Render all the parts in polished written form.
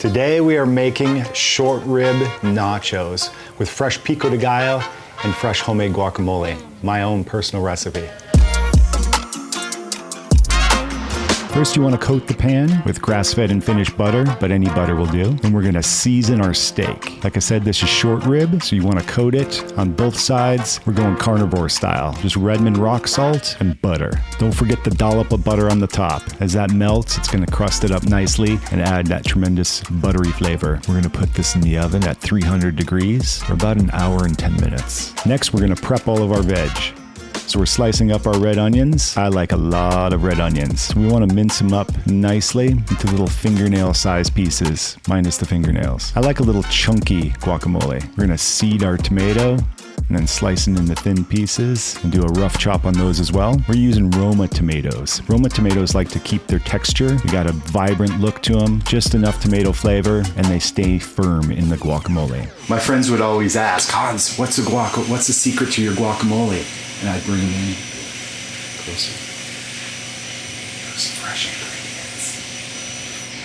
Today we are making short rib nachos with fresh pico de gallo and fresh homemade guacamole, my own personal recipe. First, you want to coat the pan with grass-fed and finished butter, but any butter will do. And we're going to season our steak. Like I said, this is short rib, so you want to coat it on both sides. We're going carnivore style, just Redmond rock salt and butter. Don't forget the dollop of butter on the top. As that melts, it's going to crust it up nicely and add that tremendous buttery flavor. We're going to put this in the oven at 300 degrees for about an hour and 10 minutes. Next, we're going to prep all of our veg. So we're slicing up our red onions. I like a lot of red onions. We want to mince them up nicely into little fingernail-sized pieces, minus the fingernails. I like a little chunky guacamole. We're going to seed our tomato and then slice it into thin pieces and do a rough chop on those as well. We're using Roma tomatoes. Roma tomatoes like to keep their texture. They got a vibrant look to them, just enough tomato flavor, and they stay firm in the guacamole. My friends would always ask, Hans, what's the secret to your guacamole? And I'd bring them in closer. Those fresh ingredients.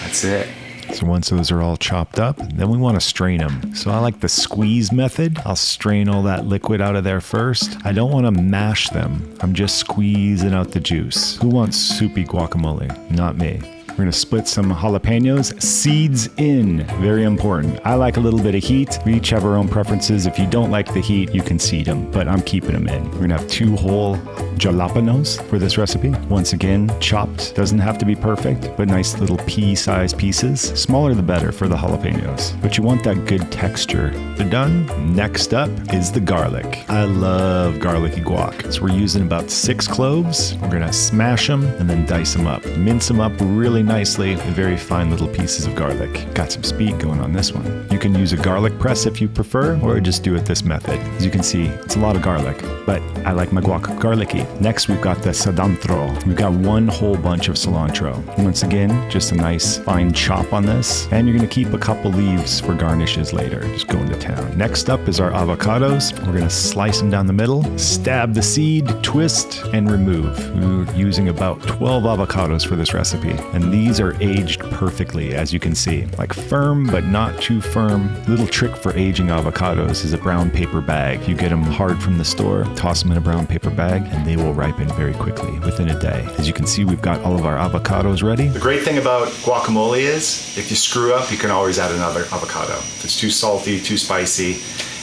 That's it. So once those are all chopped up, then we want to strain them. So I like the squeeze method. I'll strain all that liquid out of there first. I don't want to mash them. I'm just squeezing out the juice. Who wants soupy guacamole? Not me. We're going to split some jalapeños, seeds in, very important. I like a little bit of heat. We each have our own preferences. If you don't like the heat, you can seed them, but I'm keeping them in. We're going to have 2 whole jalapeños for this recipe. Once again, chopped. Doesn't have to be perfect, but nice little pea-sized pieces. Smaller the better for the jalapeños, but you want that good texture. They're done. Next up is the garlic. I love garlicky guac. So we're using about 6 cloves. We're going to smash them and then dice them up. Mince them up really nicely with very fine little pieces of garlic. Got some speed going on this one. You can use a garlic press if you prefer, or just do it this method. As you can see, it's a lot of garlic, but I like my guac garlicky. Next, we've got the cilantro. We've got 1 whole bunch of cilantro. Once again, just a nice fine chop on this, and you're gonna keep a couple leaves for garnishes later. Just going to town. Next up is our avocados. We're gonna slice them down the middle, stab the seed, twist, and remove. We're using about 12 avocados for this recipe, and these are aged perfectly, as you can see. Like firm, but not too firm. Little trick for aging avocados is a brown paper bag. You get them hard from the store, toss them in a brown paper bag, and they will ripen very quickly, within a day. As you can see, we've got all of our avocados ready. The great thing about guacamole is, if you screw up, you can always add another avocado. If it's too salty, too spicy,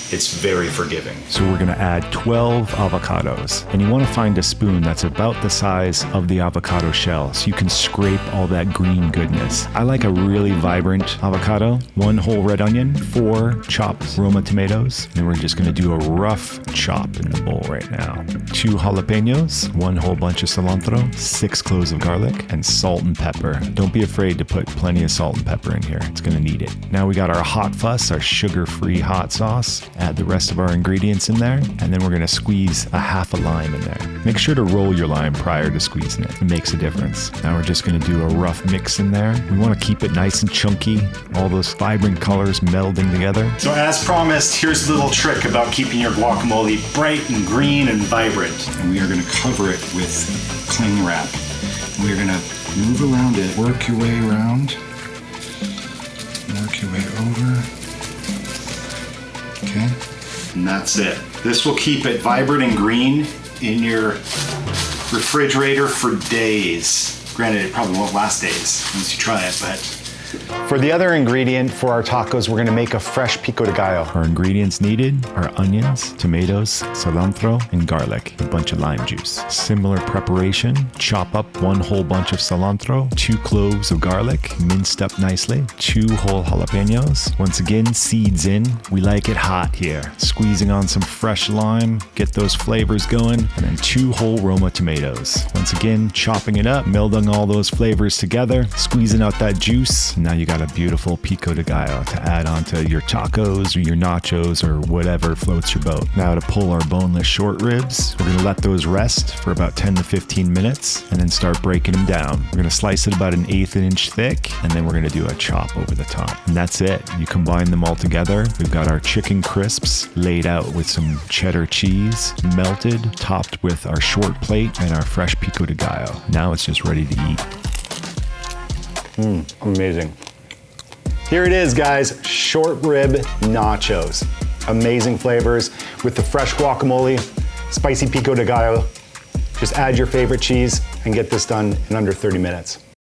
it's very forgiving. So we're gonna add 12 avocados, and you wanna find a spoon that's about the size of the avocado shell so you can scrape all that green goodness. I like a really vibrant avocado, 1 whole red onion, 4 chopped Roma tomatoes, and we're just gonna do a rough chop in the bowl right now. 2 jalapeños, 1 whole bunch of cilantro, 6 cloves of garlic, and salt and pepper. Don't be afraid to put plenty of salt and pepper in here. It's gonna need it. Now we got our hot fuss, our sugar-free hot sauce. Add the rest of our ingredients in there, and then we're gonna squeeze a half a lime in there. Make sure to roll your lime prior to squeezing it. It makes a difference. Now we're just gonna do a rough mix in there. We wanna keep it nice and chunky, all those vibrant colors melding together. So as promised, here's a little trick about keeping your guacamole bright and green and vibrant. And we are gonna cover it with cling wrap. We're gonna move around it, work your way around, work your way over. Okay. And that's it. This will keep it vibrant and green in your refrigerator for days. Granted, it probably won't last days once you try it, but... For the other ingredient for our tacos, we're gonna make a fresh pico de gallo. Our ingredients needed are onions, tomatoes, cilantro, and garlic, a bunch of lime juice. Similar preparation, chop up 1 whole bunch of cilantro, 2 cloves of garlic, minced up nicely, 2 whole jalapeños. Once again, seeds in. We like it hot here. Squeezing on some fresh lime, get those flavors going, and then 2 whole Roma tomatoes. Once again, chopping it up, melding all those flavors together, squeezing out that juice. Now you got a beautiful pico de gallo to add onto your tacos or your nachos or whatever floats your boat. Now to pull our boneless short ribs, we're gonna let those rest for about 10 to 15 minutes and then start breaking them down. We're gonna slice it about 1/8 inch thick, and then we're gonna do a chop over the top. And that's it. You combine them all together. We've got our chicken crisps laid out with some cheddar cheese, melted, topped with our short plate and our fresh pico de gallo. Now it's just ready to eat. Amazing. Here it is, guys, short rib nachos. Amazing flavors with the fresh guacamole, spicy pico de gallo. Just add your favorite cheese and get this done in under 30 minutes.